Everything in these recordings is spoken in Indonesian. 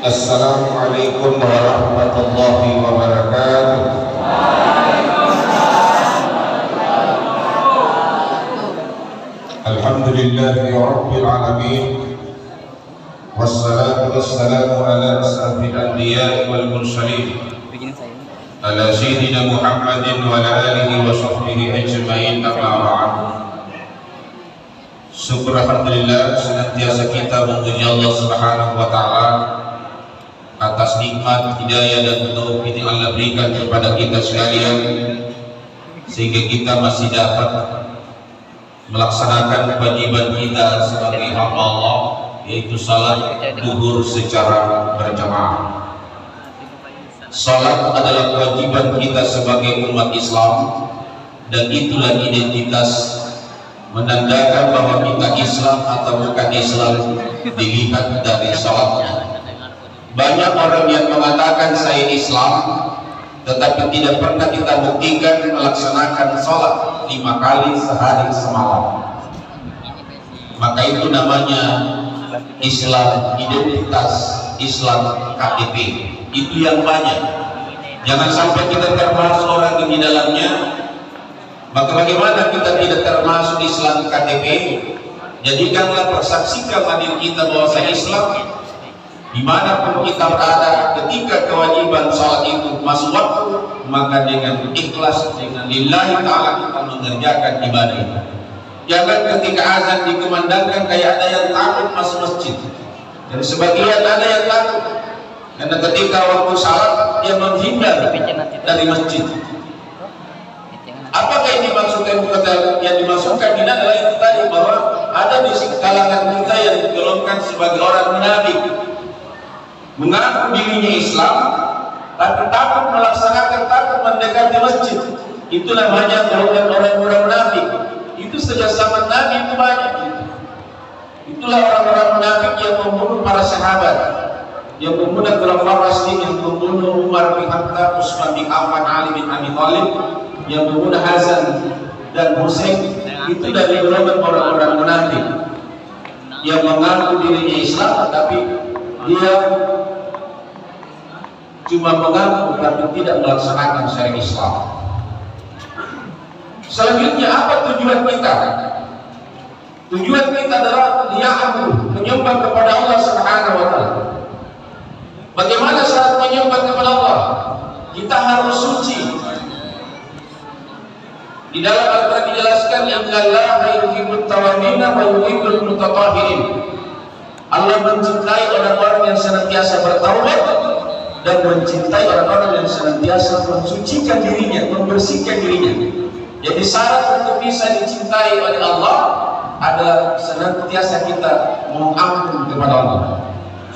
Assalamualaikum warahmatullahi wabarakatuh. Alhamdulillahi rabbil alamin. Wassalatu wassalamu ala asrafil anbiya'i wal mursalin, ala sayyidina Muhammadin wa ala alihi wa sahbihi ajma'in, amma ba'd. Syukur alhamdulillah, senantiasa kita memuji Allah Subhanahu wa taala atas nikmat, hidayah dan taufik yang Allah berikan kepada kita sekalian, sehingga kita masih dapat melaksanakan kewajiban kita sebagai hamba Allah, yaitu salat zuhur secara berjamaah. Salat adalah kewajiban kita sebagai umat Islam, dan itulah identitas menandakan bahwa kita Islam atau bukan Islam dilihat dari salatnya. Banyak orang yang mengatakan saya Islam, tetapi tidak pernah kita buktikan melaksanakan sholat 5 kali sehari semalam. Maka itu namanya Islam identitas, Islam KTP. Itu yang banyak. Jangan sampai kita termasuk orang yang di dalamnya. Maka bagaimana kita tidak termasuk Islam KTP? Jadikanlah, persaksikan hadir kita bahwa saya Islam. Dimanapun kita berada, ketika kewajiban sholat itu masuk waktu, maka dengan ikhlas, dengan lillahi ta'ala kita mengerjakan ibadah itu. Jangan ketika azan dikumandangkan kayak ada yang takut masuk masjid, dan sebagian ada yang takut karena ketika waktu sholat dia menghindar dari masjid. Apakah yang dimaksudkan? Yang dimaksudkan ini adalah itu tadi, bahwa ada di kalangan kita yang digolongkan sebagai orang munafik, mengaku dirinya Islam tapi takut melaksanakan, takut mendekati masjid. Itu namanya golongan orang-orang munafik. Itu sejak zaman Nabi itu banyak. Itulah orang-orang munafik yang membunuh para sahabat, yang membunuh Khulafaur Rasyidin, yang membunuh Umar bin Khattab, Utsman bin Affan, Ali bin Abi Thalib, yang membunuh Hasan dan Husain. Itu dari golongan orang-orang munafik yang mengaku dirinya Islam tetapi dia cuma mengaku tapi tidak melaksanakan syariat Islam. Selanjutnya, apa tujuan kita? Tujuan kita adalah liya'budu, menyembah kepada Allah Subhanahu wa taala. Bagaimana syarat menyembah kepada Allah? Kita harus suci. Di dalam Al-Quran dijelaskan, innallaha yuhibbut tawwabina wa yuhibbul mutatahhirin. Allah mencintai orang-orang yang senantiasa bertaubat dan mencintai orang-orang yang senantiasa mensucikan dirinya, membersihkan dirinya. Jadi syarat untuk bisa dicintai oleh Allah adalah senantiasa kita mengampun kepada Allah.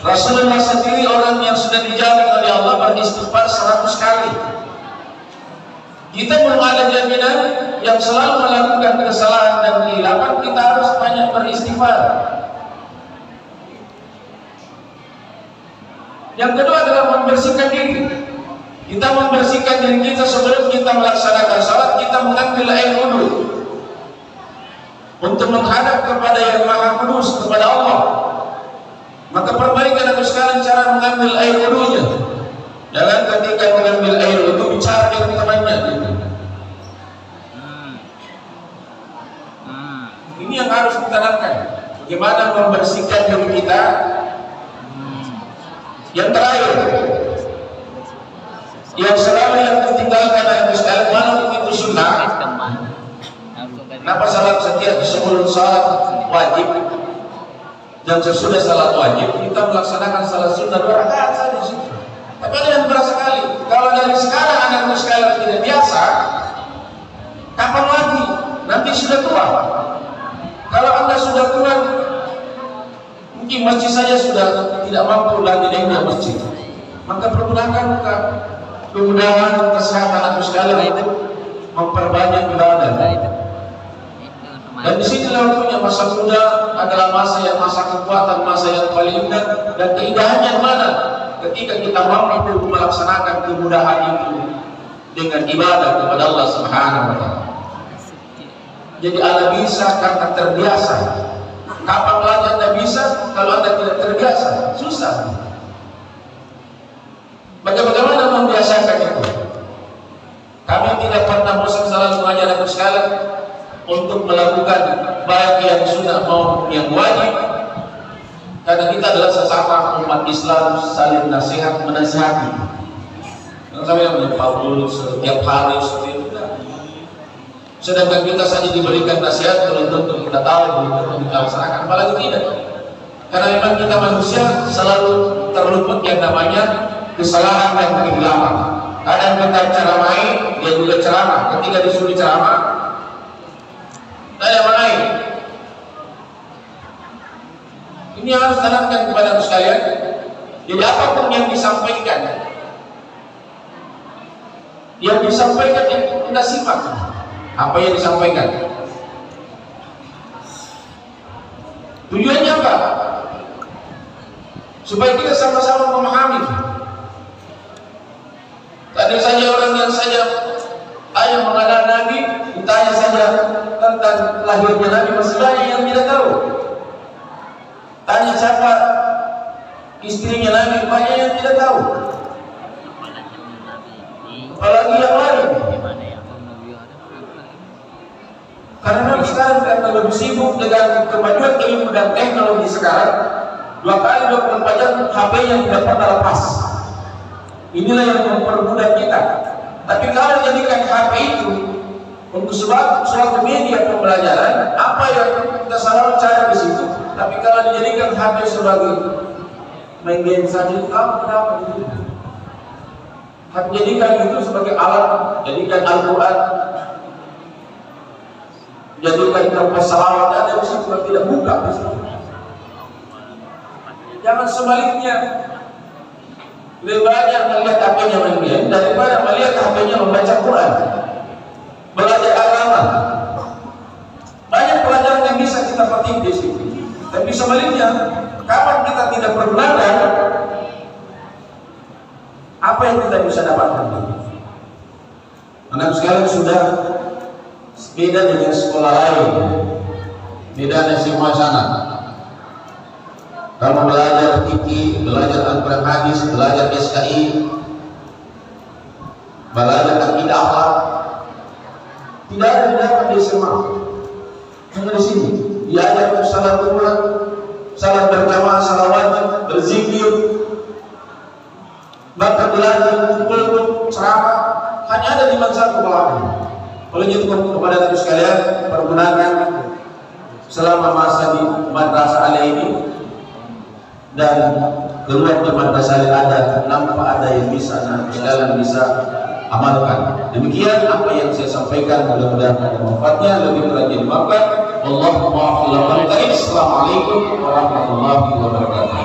Rasulullah sendiri orang yang sudah dijamin oleh Allah beristighfar 100 kali. Kita belum ada jaminan yang selalu melakukan kesalahan dan kehilapan. Kita harus banyak beristighfar. Yang kedua adalah membersihkan diri. Kita membersihkan diri kita sebelum kita melaksanakan salat. Kita mengambil air wudu untuk menghadap kepada Yang Maha Kudus, kepada Allah. Maka perbaikan itu sekarang cara mengambil air wudunya. Jangan ketika mengambil air wudu bicara dengan temannya. Ini yang harus kita lakukan. Bagaimana membersihkan diri kita. Yang terakhir, yang selalu yang ditinggalkan oleh sekalian, walaupun itu sunnah. Kenapa salat setiap sebelum salat wajib dan sesudah salat wajib kita melaksanakan salat sunnah 2 rakaat saja? Tapi ada yang berat sekali. Kalau dari sekarang anak sekalian tidak biasa, kapan lagi? Nanti sudah tua. Kalau Anda sudah tua, mungkin masjid saja sudah tidak mampu lagi dengan masjid. Maka pergunakan kemudahan kesehatan atau sekalian itu memperbanyak ibadah. Dan di sini waktunya masa muda adalah masa yang masa kekuatan, masa yang paling indah, dan keindahannya mana? Ketika kita mampu melaksanakan kemudahan itu dengan ibadah kepada Allah Subhanahu wa taala. Jadi Anda bisa karena terbiasa. Kapan lagi Anda bisa kalau Anda tidak terbiasa? Susah. yang sunnah maupun yang wajib, karena kita adalah sesama umat Islam saling nasihat menasihati. Jangan sampai yang menyebabkan setiap hari seperti itu. Sedangkan kita saja diberikan nasihat belum tentu kita tahu, belum tentu kita laksanakan, apalagi tidak. Karena memang kita manusia selalu terluput yang namanya kesalahan dan kehilapan. Kadang kita ceramai, dia juga ceramah. Ketika disuruh ceramah, tidak mengenai. Ini harus tanamkan kepada sekalian. Jadi apapun yang disampaikan, kita simak. Apa yang disampaikan? Tujuannya apa? Supaya kita sama-sama memahami. Tadi saja orang yang saja tanya mengenal Nabi, ditanya saja tentang lahirnya Nabi, masih banyak yang tidak tahu. Tanya siapa istrinya Nabi, banyak yang tidak tahu. Apalagi yang lain. Karena sekarang karena lebih sibuk dengan kemajuan ilmu dan teknologi sekarang, 2 kali 24 jam HP yang tidak pernah lepas. Inilah yang mempermudah kita. Tapi kalau jadikan HP itu untuk suatu media pembelajaran, apa yang kita selalu cari di situ. Tapi kalau dijadikan HP sebagai main game saja, kenapa itu? Jadikan itu sebagai alat, jadikan Al-Quran, jadikan kertas salawat, ada di situ tidak buka di situ. Jangan sebaliknya, lebih banyak melihat HP-nya main game daripada melihat HP-nya membaca Quran, belajar agama. Banyak pelajaran yang bisa kita petik di situ. Tapi sebaliknya, kapan kita tidak pergunakan, apa yang kita bisa dapatkan? Anak sekalian sudah beda dengan sekolah lain, beda dengan semua sana. Kamu belajar fikih, belajar Al-Quran hadis, belajar SKI, belajar akidah akhlak, tidak ada di dalam di SMA. Hanya di sini diajar salat Quran, salat berjamaah, salat wajib, berzikir, bahkan belajar kumpul ceramah, hanya ada di satu kelompok. Oleh itu kepada teman sekalian, pergunakan selama masa di madrasah ala ini dan keluar di madrasah ada, nampak ada yang bisa sekalian bisa amalkan. Demikian apa yang saya sampaikan, mudah-mudahan ada manfaatnya, lebih kurang dimaafkan. Wallahu a'lam. Assalamualaikum warahmatullahi wabarakatuh.